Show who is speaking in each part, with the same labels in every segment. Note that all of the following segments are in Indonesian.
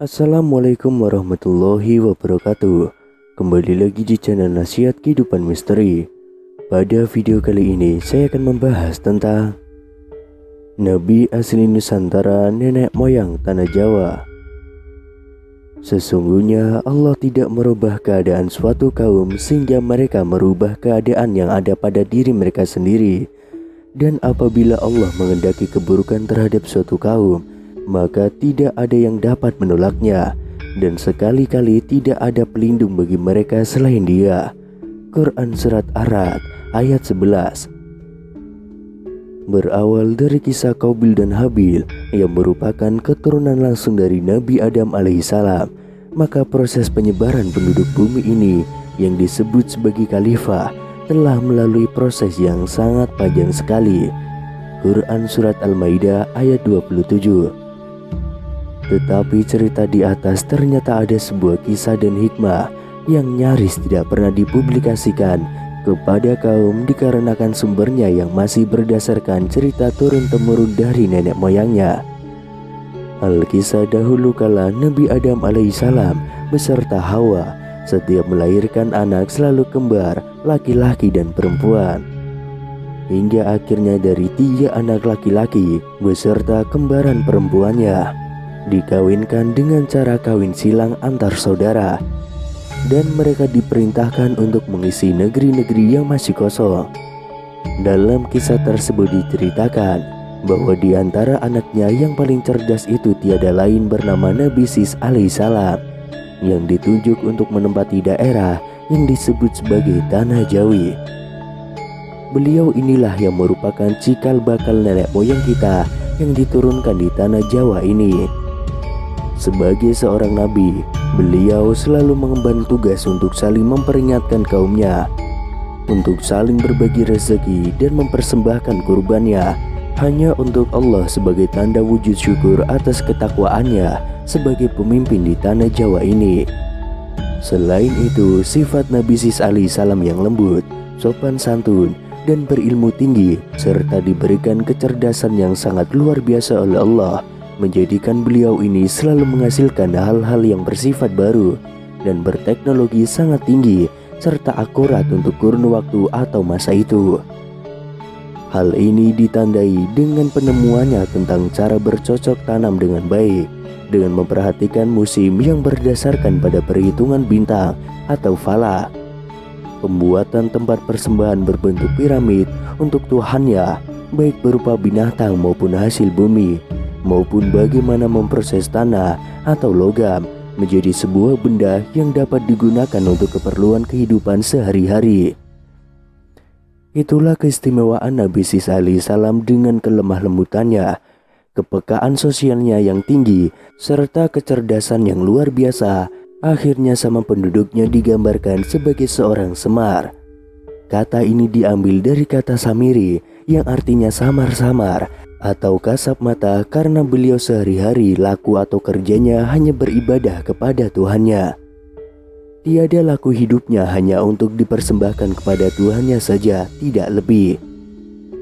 Speaker 1: Assalamualaikum warahmatullahi wabarakatuh. Kembali lagi di channel Nasihat Kehidupan Misteri. Pada video kali ini saya akan membahas tentang Nabi asli Nusantara nenek moyang tanah Jawa. Sesungguhnya Allah tidak merubah keadaan suatu kaum sehingga mereka merubah keadaan yang ada pada diri mereka sendiri. Dan apabila Allah menghendaki keburukan terhadap suatu kaum, maka tidak ada yang dapat menolaknya, dan sekali-kali tidak ada pelindung bagi mereka selain Dia. Quran Surat Ar-Ra'd ayat 11. Berawal dari kisah Qabil dan Habil yang merupakan keturunan langsung dari Nabi Adam alaihissalam, maka proses penyebaran penduduk bumi ini yang disebut sebagai khalifah telah melalui proses yang sangat panjang sekali. Quran Surat Al-Maidah ayat 27. Tetapi cerita di atas ternyata ada sebuah kisah dan hikmah yang nyaris tidak pernah dipublikasikan kepada kaum dikarenakan sumbernya yang masih berdasarkan cerita turun-temurun dari nenek moyangnya. Alkisah dahulu kala Nabi Adam alaihissalam beserta Hawa setiap melahirkan anak selalu kembar, laki-laki dan perempuan. Hingga akhirnya dari 3 anak laki-laki beserta kembaran perempuannya dikawinkan dengan cara kawin silang antar saudara, dan mereka diperintahkan untuk mengisi negeri-negeri yang masih kosong. Dalam kisah tersebut diceritakan bahwa di antara anaknya yang paling cerdas itu tiada lain bernama Nabi Sis alaihissalam, yang ditunjuk untuk menempati daerah yang disebut sebagai Tanah Jawi. Beliau inilah yang merupakan cikal bakal nenek moyang kita yang diturunkan di Tanah Jawa ini. Sebagai seorang nabi, beliau selalu mengemban tugas untuk saling memperingatkan kaumnya, untuk saling berbagi rezeki dan mempersembahkan kurbannya hanya untuk Allah sebagai tanda wujud syukur atas ketakwaannya sebagai pemimpin di Tanah Jawa ini. Selain itu, sifat Nabi Sis alaihissalam yang lembut, sopan santun, dan berilmu tinggi serta diberikan kecerdasan yang sangat luar biasa oleh Allah menjadikan beliau ini selalu menghasilkan hal-hal yang bersifat baru dan berteknologi sangat tinggi serta akurat untuk kurun waktu atau masa itu. Hal ini ditandai dengan penemuannya tentang cara bercocok tanam dengan baik, dengan memperhatikan musim yang berdasarkan pada perhitungan bintang atau falak, pembuatan tempat persembahan berbentuk piramid untuk Tuhannya, baik berupa binatang maupun hasil bumi, maupun bagaimana memproses tanah atau logam menjadi sebuah benda yang dapat digunakan untuk keperluan kehidupan sehari-hari. Itulah keistimewaan Nabi Sis alaihissalam dengan kelemah lembutannya, kepekaan sosialnya yang tinggi, serta kecerdasan yang luar biasa. Akhirnya sama penduduknya digambarkan sebagai seorang semar. Kata ini diambil dari kata samiri yang artinya samar-samar atau kasat mata, karena beliau sehari-hari laku atau kerjanya hanya beribadah kepada Tuhannya. Tiada laku hidupnya hanya untuk dipersembahkan kepada Tuhannya saja, tidak lebih.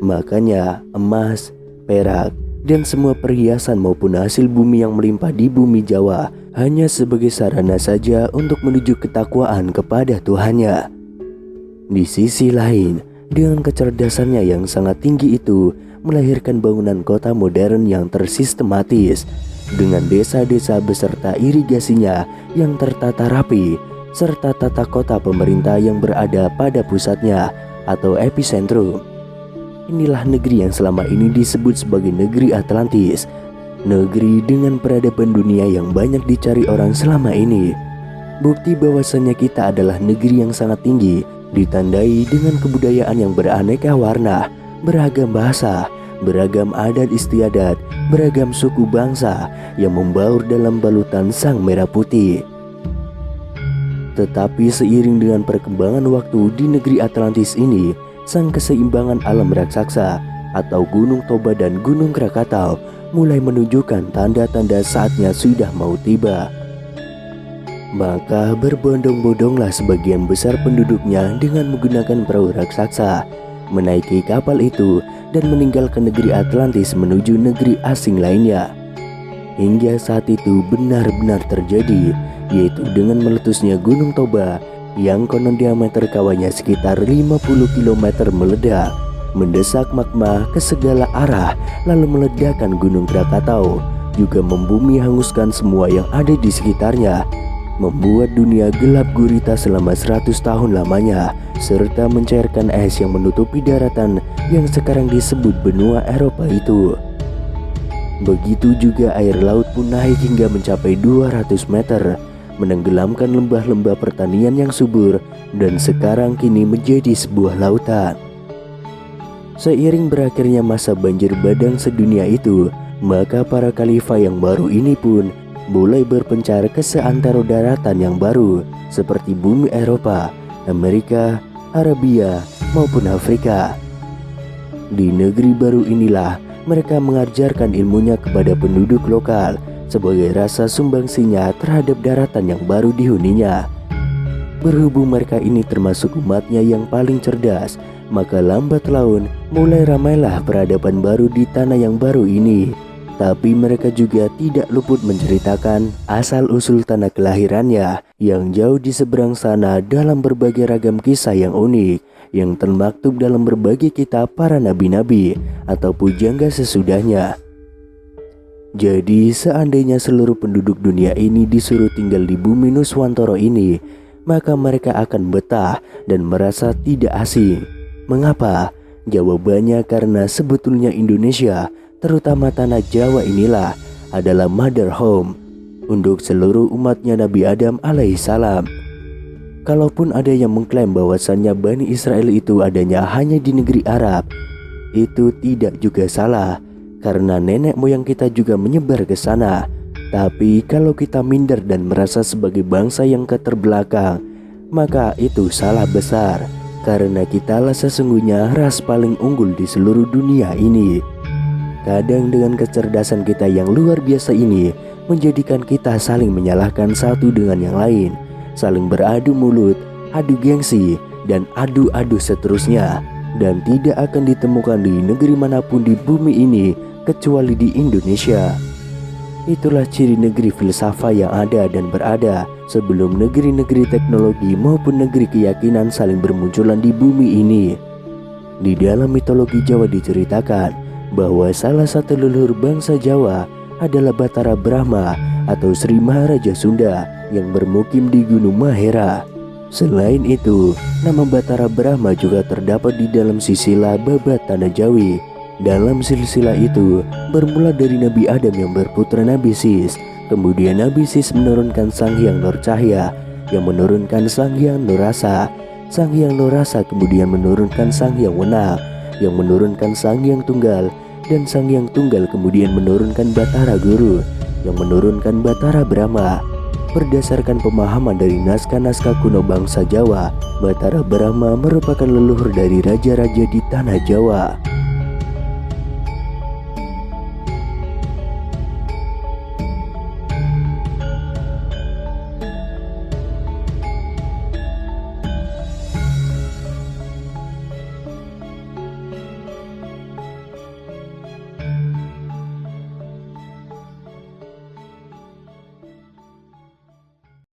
Speaker 1: Makanya emas, perak, dan semua perhiasan maupun hasil bumi yang melimpah di bumi Jawa hanya sebagai sarana saja untuk menuju ketakwaan kepada Tuhannya. Di sisi lain, dengan kecerdasannya yang sangat tinggi itu melahirkan bangunan kota modern yang tersistematis, dengan desa-desa beserta irigasinya yang tertata rapi, serta tata kota pemerintah yang berada pada pusatnya atau epicentrum. Inilah negeri yang selama ini disebut sebagai negeri Atlantis, negeri dengan peradaban dunia yang banyak dicari orang selama ini. Bukti bahwasanya kita adalah negeri yang sangat tinggi, ditandai dengan kebudayaan yang beraneka warna, beragam bahasa, beragam adat istiadat, beragam suku bangsa yang membaur dalam balutan sang merah putih. Tetapi seiring dengan perkembangan waktu di negeri Atlantis ini, sang keseimbangan alam raksasa atau Gunung Toba dan Gunung Krakatau mulai menunjukkan tanda-tanda saatnya sudah mau tiba. Maka berbondong-bondonglah sebagian besar penduduknya dengan menggunakan perahu raksasa, menaiki kapal itu dan meninggalkan negeri Atlantis menuju negeri asing lainnya. hingga saat itu benar-benar terjadi, yaitu dengan meletusnya Gunung Toba yang konon diameter kawahnya sekitar 50 km meledak, mendesak magma ke segala arah lalu meledakkan Gunung Krakatau, juga membumi hanguskan semua yang ada di sekitarnya, membuat dunia gelap gulita selama 100 tahun lamanya, serta mencairkan es yang menutupi daratan yang sekarang disebut benua Eropa itu. Begitu juga air laut pun naik hingga mencapai 200 meter, menenggelamkan lembah-lembah pertanian yang subur dan sekarang kini menjadi sebuah lautan. Seiring berakhirnya masa banjir bandang sedunia itu, maka para khalifah yang baru ini pun mulai berpencar ke seantero daratan yang baru seperti bumi Eropa, Amerika, Arabia maupun Afrika. Di negeri baru inilah mereka mengajarkan ilmunya kepada penduduk lokal sebagai rasa sumbangsinya terhadap daratan yang baru dihuninya. Berhubung mereka ini termasuk umatnya yang paling cerdas, maka lambat laun mulai ramailah peradaban baru di tanah yang baru ini. Tapi mereka juga tidak luput menceritakan asal-usul tanah kelahirannya yang jauh di seberang sana dalam berbagai ragam kisah yang unik yang termaktub dalam berbagai kitab para nabi-nabi atau pujangga sesudahnya. Jadi seandainya seluruh penduduk dunia ini disuruh tinggal di bumi Nuswantara ini, maka mereka akan betah dan merasa tidak asing. Mengapa? Jawabannya karena sebetulnya Indonesia, terutama tanah Jawa inilah adalah mother home untuk seluruh umatnya Nabi Adam alaihissalam. Kalaupun ada yang mengklaim bahwasannya Bani Israel itu adanya hanya di negeri Arab, itu tidak juga salah. Karena nenek moyang kita juga menyebar ke sana. Tapi kalau kita minder dan merasa sebagai bangsa yang keterbelakang, maka itu salah besar. Karena kitalah sesungguhnya ras paling unggul di seluruh dunia ini. Kadang dengan kecerdasan kita yang luar biasa ini menjadikan kita saling menyalahkan satu dengan yang lain, saling beradu mulut, adu gengsi, dan adu-adu seterusnya. Dan tidak akan ditemukan di negeri manapun di bumi ini kecuali di Indonesia. Itulah ciri negeri filsafat yang ada dan berada sebelum negeri-negeri teknologi maupun negeri keyakinan saling bermunculan di bumi ini. Di dalam mitologi Jawa diceritakan bahwa salah satu leluhur bangsa Jawa adalah Batara Brahma atau Sri Maharaja Sunda yang bermukim di Gunung Mahera. Selain itu, nama Batara Brahma juga terdapat di dalam silsilah Babat Tanah Jawi. Dalam silsilah itu bermula dari Nabi Adam yang berputra Nabi Sis. Kemudian Nabi Sis menurunkan Sang Hyang Nur Cahya yang menurunkan Sang Hyang Nur Rasa. Sang Hyang Nur Rasa kemudian menurunkan Sang Hyang Wenang yang menurunkan Sang Hyang Tunggal, dan Sang Hyang Tunggal kemudian menurunkan Batara Guru yang menurunkan Batara Brahma. Berdasarkan pemahaman dari naskah-naskah kuno bangsa Jawa, Batara Brahma merupakan leluhur dari raja-raja di tanah Jawa.